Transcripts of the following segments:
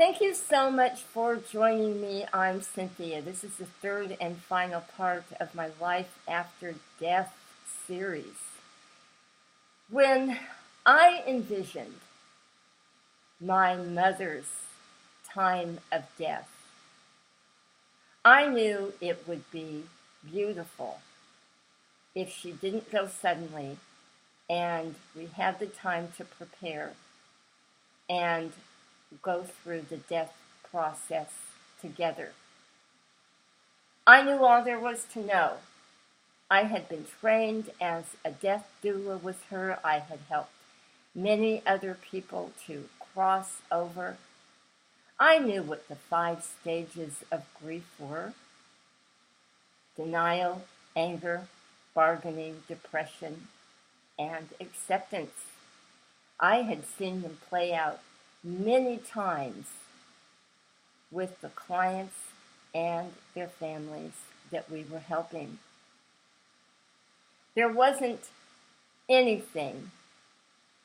Thank you so much for joining me. I'm Cynthia. This is the third and final part of my Life After Death series. When I envisioned my mother's time of death, I knew it would be beautiful if she didn't go suddenly and we had the time to prepare and go through the death process together. I knew all there was to know. I had been trained as a death doula with her. I had helped many other people to cross over. I knew what the 5 stages of grief were: denial, anger, bargaining, depression, and acceptance. I had seen them play out many times with the clients and their families that we were helping. There wasn't anything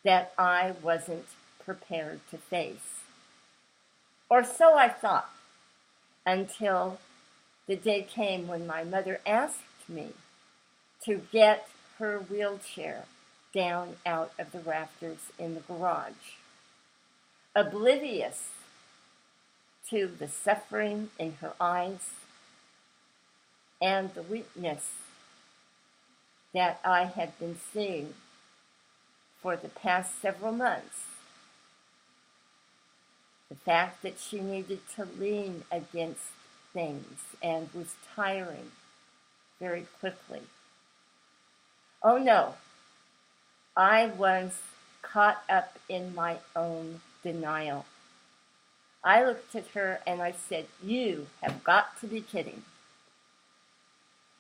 that I wasn't prepared to face. Or so I thought, until the day came when my mother asked me to get her wheelchair down out of the rafters in the garage. Oblivious to the suffering in her eyes and the weakness that I had been seeing for the past several months. The fact that she needed to lean against things and was tiring very quickly. Oh no, I was caught up in my own denial. I looked at her and I said, "You have got to be kidding."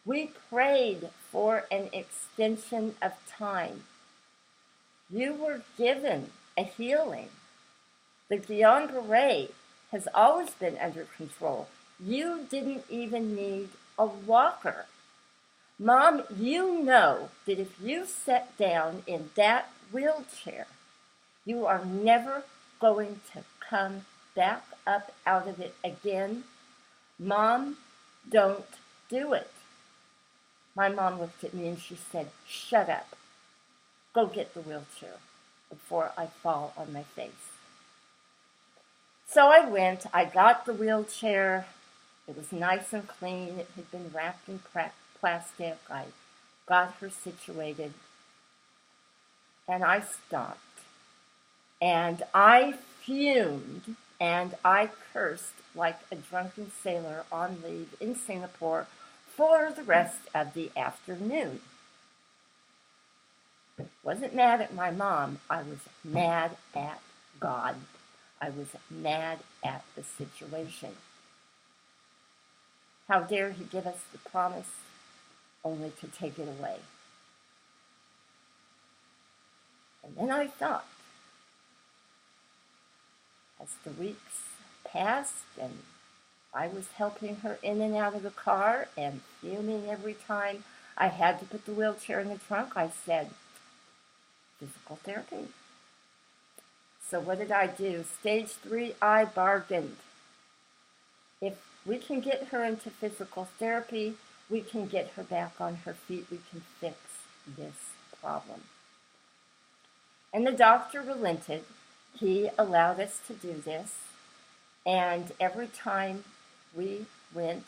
We prayed for an extension of time. You were given a healing. The Guillain-Barré has always been under control. You didn't even need a walker. Mom, you know that if you sat down in that wheelchair, you are never going to come back up out of it again. Mom, don't do it. My mom looked at me and she said, "Shut up. Go get the wheelchair before I fall on my face." So I went. I got the wheelchair. It was nice and clean. It had been wrapped in plastic. I got her situated. And I stopped. And I fumed and I cursed like a drunken sailor on leave in Singapore for the rest of the afternoon. Wasn't mad at my mom. I was mad at God. I was mad at the situation. How dare he give us the promise only to take it away? And then I thought, as the weeks passed and I was helping her in and out of the car and fuming every time I had to put the wheelchair in the trunk, I said, physical therapy. So what did I do? Stage 3, I bargained. If we can get her into physical therapy, we can get her back on her feet. We can fix this problem. And the doctor relented. He allowed us to do this. And every time we went,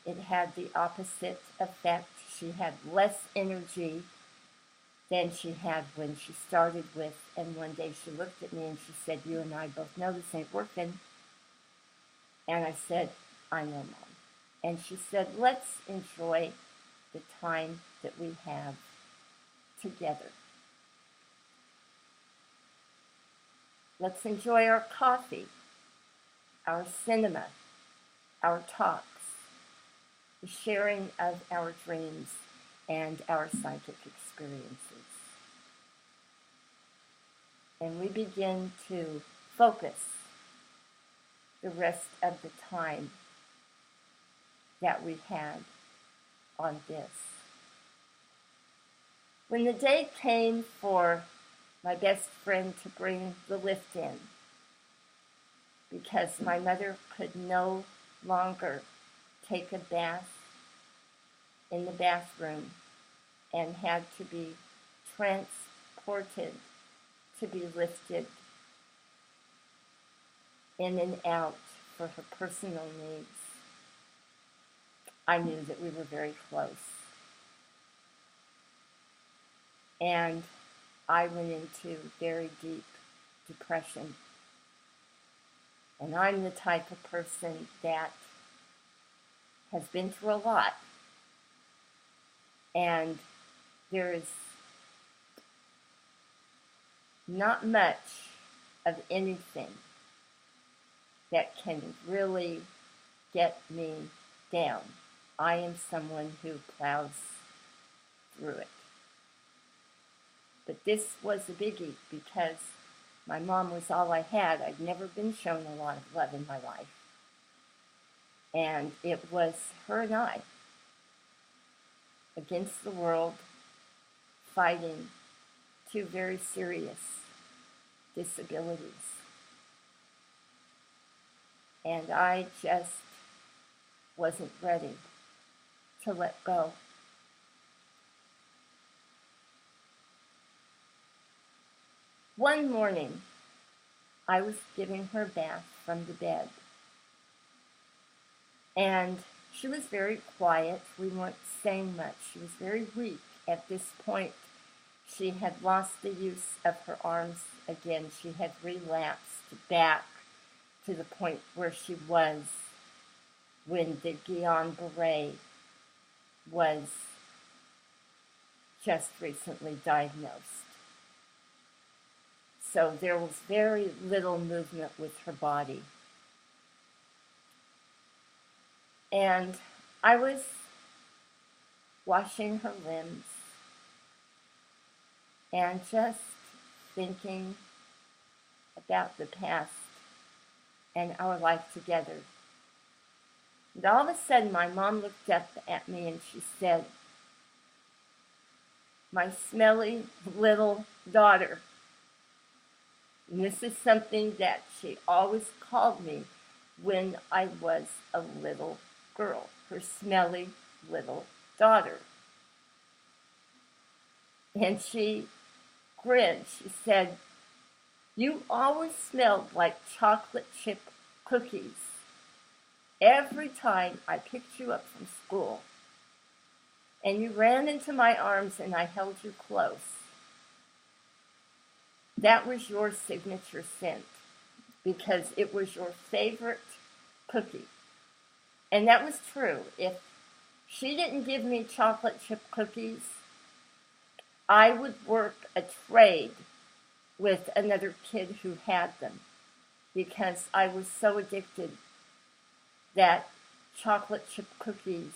it had the opposite effect. She had less energy than she had when she started with. And one day she looked at me and she said, "You and I both know this ain't working." And I said, "I know, Mom." And she said, "Let's enjoy the time that we have together. Let's enjoy our coffee, our cinema, our talks, the sharing of our dreams and our psychic experiences." And we begin to focus the rest of the time that we had on this. When the day came for my best friend to bring the lift in, because my mother could no longer take a bath in the bathroom and had to be transported to be lifted in and out for her personal needs. I knew that we were very close. And I went into very deep depression. And I'm the type of person that has been through a lot. And there is not much of anything that can really get me down. I am someone who plows through it. But this was a biggie because my mom was all I had. I'd never been shown a lot of love in my life. And it was her and I against the world, fighting two very serious disabilities. And I just wasn't ready to let go. One morning, I was giving her a bath from the bed. And she was very quiet. We weren't saying much. She was very weak. At this point, she had lost the use of her arms again. She had relapsed back to the point where she was when the Guillain-Barré was just recently diagnosed. So there was very little movement with her body. And I was washing her limbs and just thinking about the past and our life together. And all of a sudden, my mom looked up at me and she said, "My smelly little daughter." And this is something that she always called me when I was a little girl, her smelly little daughter. And she grinned. She said, "You always smelled like chocolate chip cookies every time I picked you up from school. And you ran into my arms and I held you close. That was your signature scent because it was your favorite cookie." And that was true. If she didn't give me chocolate chip cookies, I would work a trade with another kid who had them because I was so addicted that chocolate chip cookies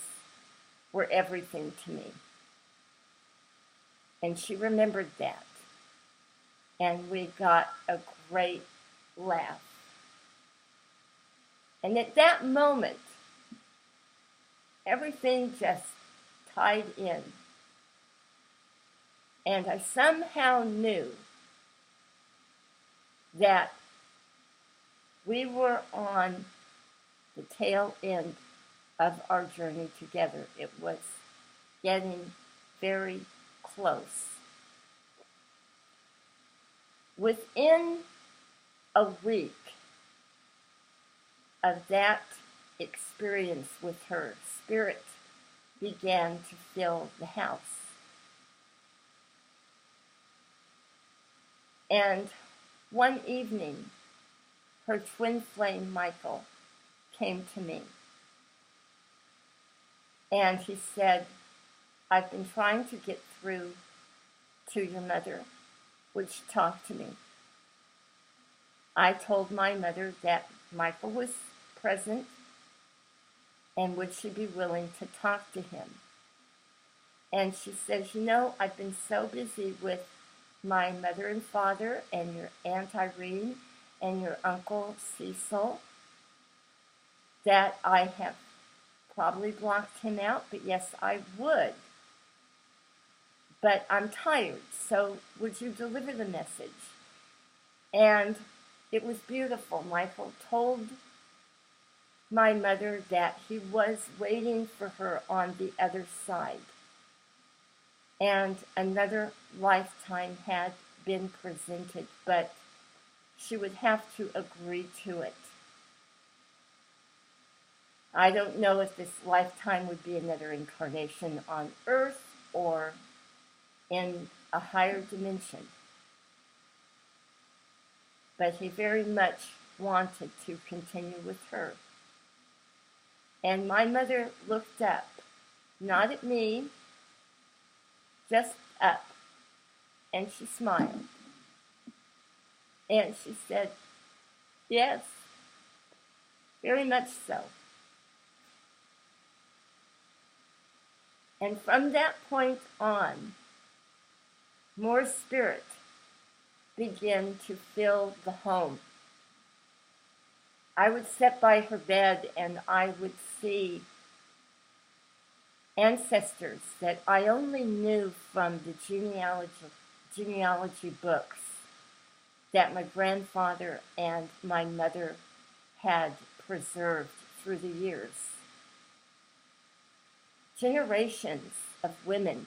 were everything to me. And she remembered that. And we got a great laugh. And at that moment, everything just tied in. And I somehow knew that we were on the tail end of our journey together. It was getting very close. Within a week of that experience with her, spirit began to fill the house. And one evening, her twin flame, Michael, came to me. And he said, "I've been trying to get through to your mother. Would she talk to me?" I told my mother that Michael was present and would she be willing to talk to him. And she says, "I've been so busy with my mother and father and your Aunt Irene and your Uncle Cecil that I have probably blocked him out, but yes, I would. But I'm tired, so would you deliver the message?" And it was beautiful. Michael told my mother that he was waiting for her on the other side, and another lifetime had been presented, but she would have to agree to it. I don't know if this lifetime would be another incarnation on Earth or in a higher dimension, but he very much wanted to continue with her. And my mother looked up, not at me, just up, and she smiled. And she said, yes, very much so. And from that point on, more spirit began to fill the home. I would sit by her bed and I would see ancestors that I only knew from the genealogy books that my grandfather and my mother had preserved through the years. Generations of women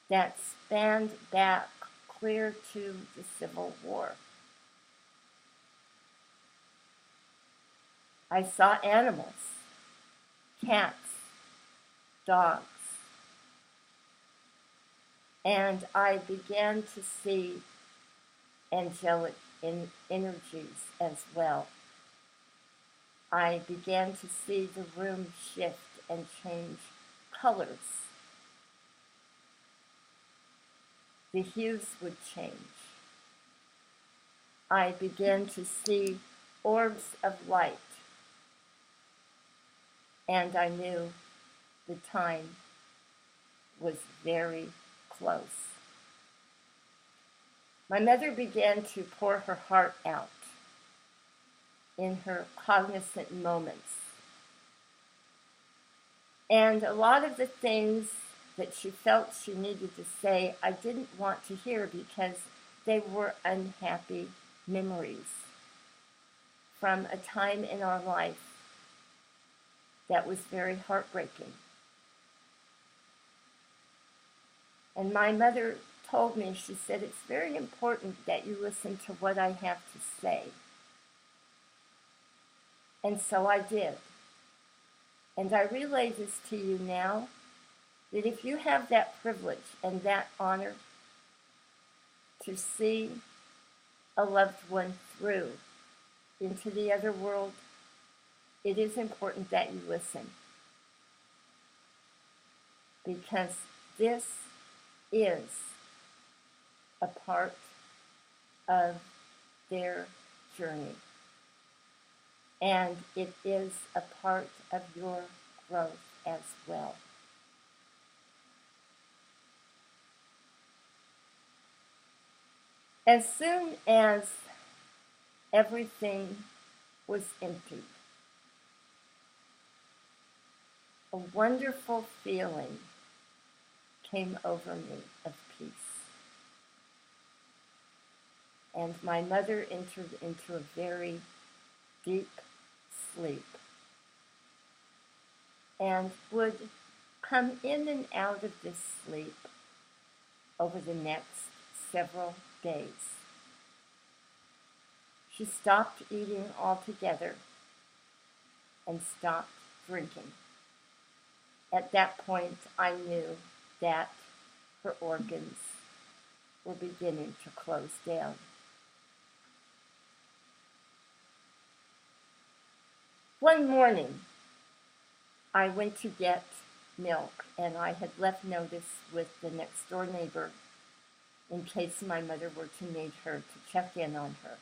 that spanned back clear to the Civil War. I saw animals, cats, dogs, and I began to see angelic energies as well. I began to see the room shift and change colors. The hues would change. I began to see orbs of light, and I knew the time was very close. My mother began to pour her heart out in her cognizant moments. And a lot of the things that she felt she needed to say, I didn't want to hear because they were unhappy memories from a time in our life that was very heartbreaking. And my mother told me, she said, it's very important that you listen to what I have to say. And so I did. And I relay this to you now, that if you have that privilege and that honor to see a loved one through into the other world, it is important that you listen. Because this is a part of their journey. And it is a part of your growth as well. As soon as everything was empty, a wonderful feeling came over me of peace. And my mother entered into a very deep sleep and would come in and out of this sleep over the next several days. She stopped eating altogether and stopped drinking. At that point, I knew that her organs were beginning to close down. One morning, I went to get milk, and I had left notice with the next door neighbor in case my mother were to need her to check in on her.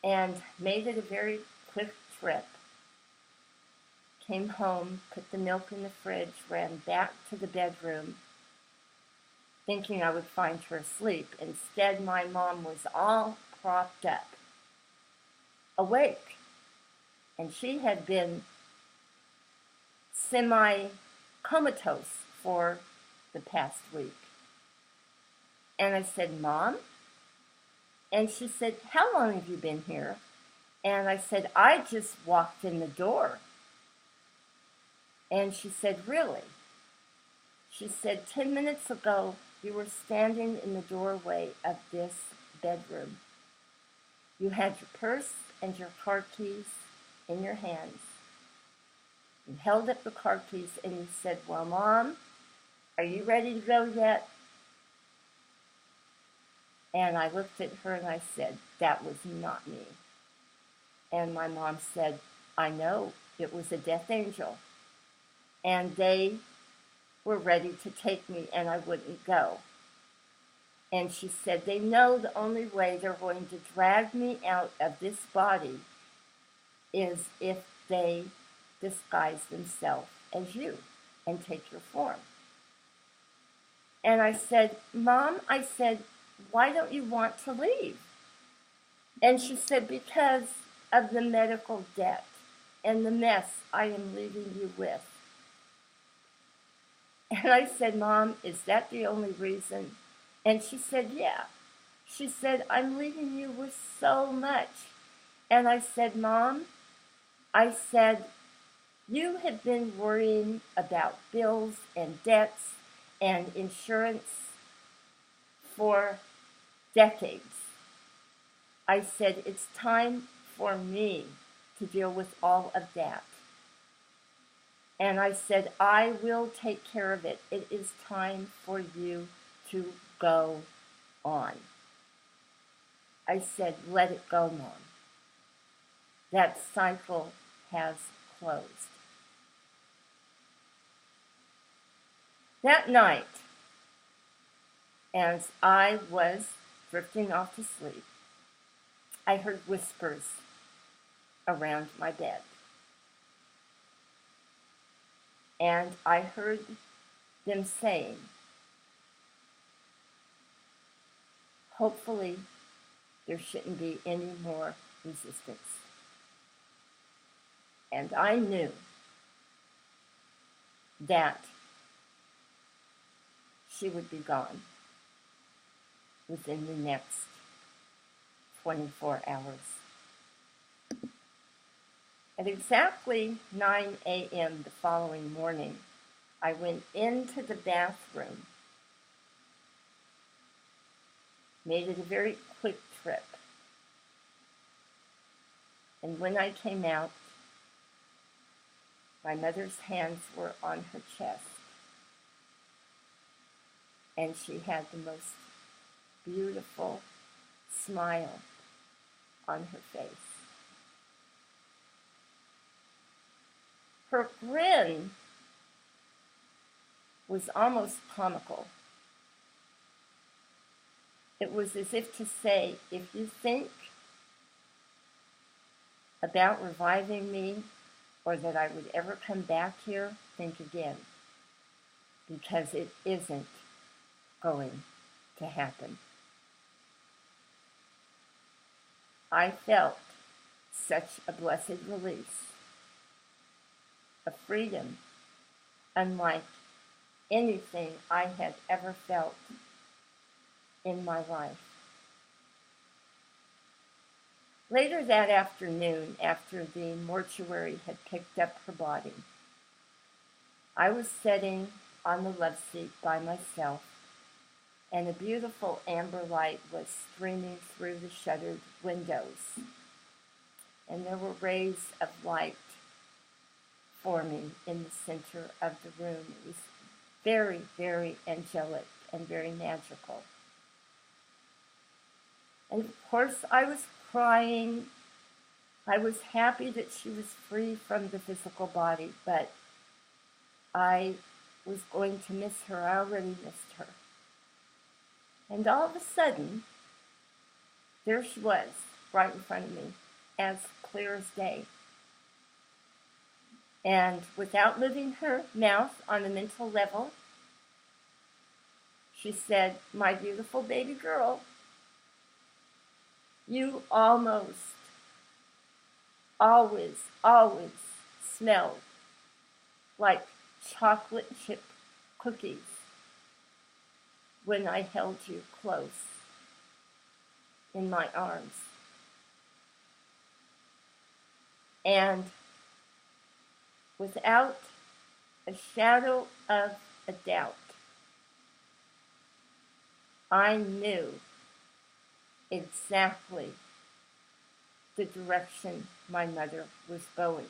And made it a very quick trip. Came home, put the milk in the fridge, ran back to the bedroom, thinking I would find her asleep. Instead, my mom was all propped up, awake, and she had been semi-comatose for the past week. And I said, Mom? And she said, how long have you been here? And I said, I just walked in the door. And she said, really? She said, 10 minutes ago, you were standing in the doorway of this bedroom. You had your purse and your car keys in your hands. You held up the car keys and you said, well, Mom, are you ready to go yet? And I looked at her and I said, that was not me. And my mom said, I know, it was a death angel. And they were ready to take me and I wouldn't go. And she said, they know the only way they're going to drag me out of this body is if they disguise themselves as you and take your form. And I said, Mom, I said, why don't you want to leave? And she said, because of the medical debt and the mess I am leaving you with. And I said, Mom, is that the only reason? And she said, yeah. She said, I'm leaving you with so much. And I said, Mom, I said, you have been worrying about bills and debts and insurance for decades. I said, it's time for me to deal with all of that. And I said, I will take care of it. It is time for you to go on. I said, let it go, Mom. That cycle has closed. That night, as I was drifting off to sleep, I heard whispers around my bed. And I heard them saying, hopefully there shouldn't be any more resistance. And I knew that she would be gone within the next 24 hours. At exactly 9 a.m. the following morning, I went into the bathroom, made it a very quick trip. And when I came out, my mother's hands were on her chest. And she had the most beautiful smile on her face. Her grin was almost comical. It was as if to say, if you think about reviving me or that I would ever come back here, think again. Because it isn't going to happen. I felt such a blessed release, a freedom unlike anything I had ever felt in my life. Later that afternoon, after the mortuary had picked up her body, I was sitting on the love seat by myself, and a beautiful amber light was streaming through the shuttered windows. And there were rays of light forming in the center of the room. It was very, very angelic and very magical. And of course, I was crying. I was happy that she was free from the physical body, but I was going to miss her. I already missed her. And all of a sudden, there she was, right in front of me, as clear as day. And without moving her mouth on a mental level, she said, my beautiful baby girl, you always smelled like chocolate chip cookies. when I held you close in my arms. And without a shadow of a doubt, I knew exactly the direction my mother was going.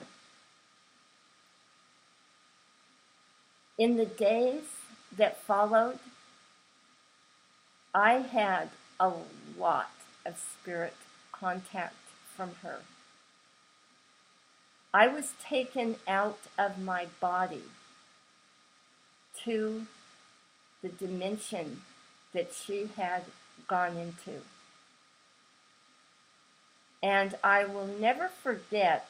In the days that followed, I had a lot of spirit contact from her. I was taken out of my body to the dimension that she had gone into. And I will never forget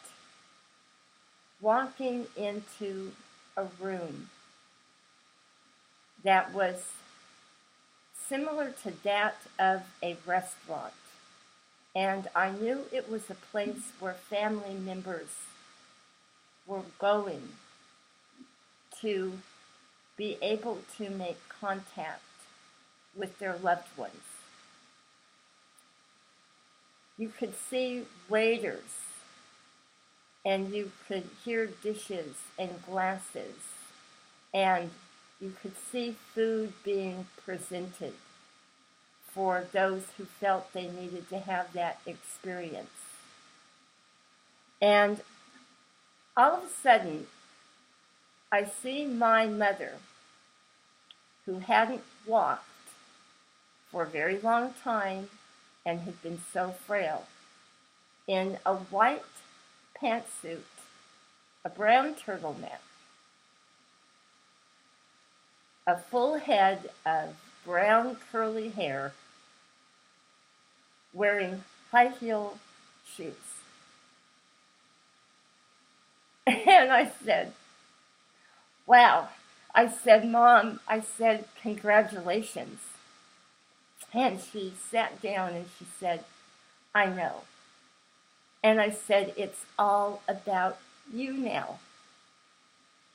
walking into a room that was similar to that of a restaurant. And I knew it was a place where family members were going to be able to make contact with their loved ones. You could see waiters, and you could hear dishes and glasses, and you could see food being presented for those who felt they needed to have that experience. And all of a sudden, I see my mother, who hadn't walked for a very long time and had been so frail, in a white pantsuit, a brown turtleneck, a full head of brown curly hair, wearing high heel shoes. And I said, wow. I said, Mom, I said, congratulations. And she sat down and she said, I know. And I said, it's all about you now.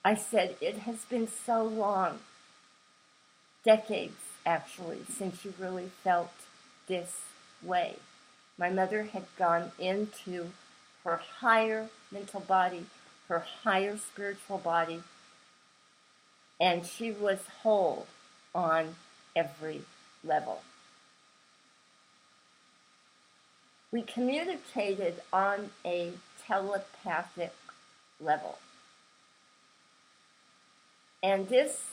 I said, it has been so long, decades actually, since you really felt this way. My mother had gone into her higher mental body, her higher spiritual body, and she was whole on every level. We communicated on a telepathic level. And this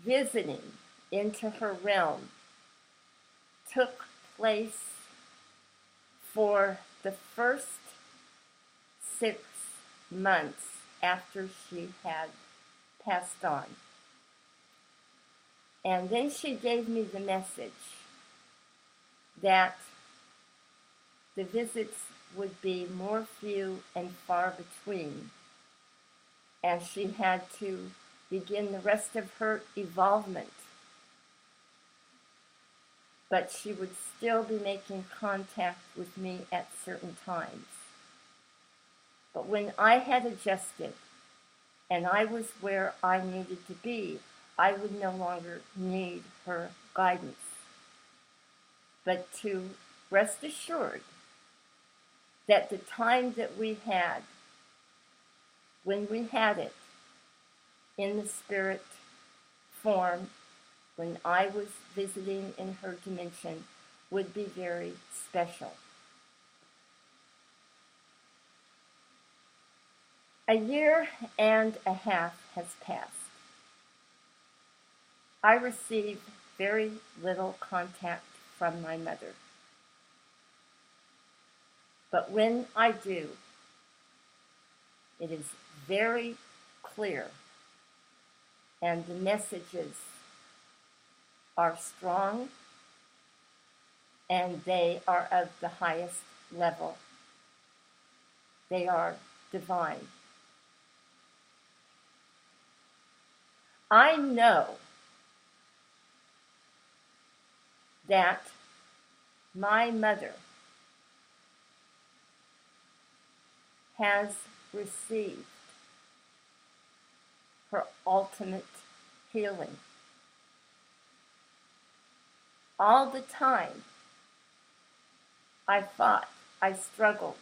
visiting into her realm took place for the first 6 months after she had passed on. And then she gave me the message that the visits would be more few and far between, as she had to begin the rest of her evolvement. But she would still be making contact with me at certain times. But when I had adjusted and I was where I needed to be, I would no longer need her guidance. But to rest assured that the time that we had, when we had it in the spirit form, when I was visiting in her dimension, would be very special. A year and a half has passed. I received very little contact from my mother. But when I do, it is very clear, and the messages are strong, and they are of the highest level. They are divine. I know that my mother has received her ultimate healing. All the time, I fought, I struggled,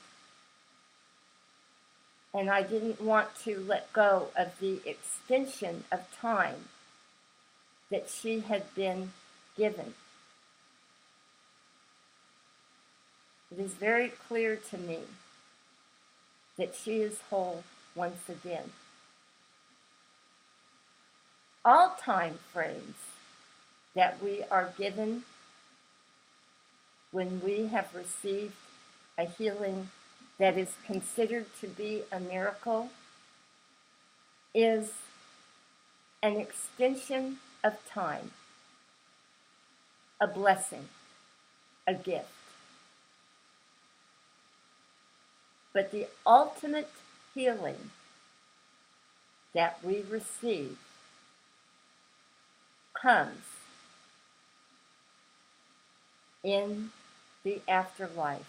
and I didn't want to let go of the extension of time that she had been given. It is very clear to me that she is whole once again. All time frames that we are given when we have received a healing that is considered to be a miracle is an extension of time, a blessing, a gift. But the ultimate healing that we receive comes in the afterlife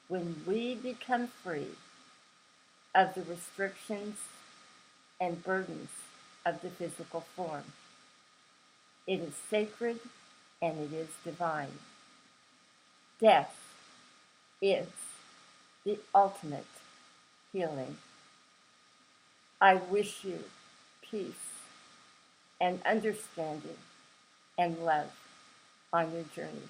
when we become free of the restrictions and burdens of the physical form. It is sacred and it is divine. Death is the ultimate healing. I wish you peace and understanding and love on your journey.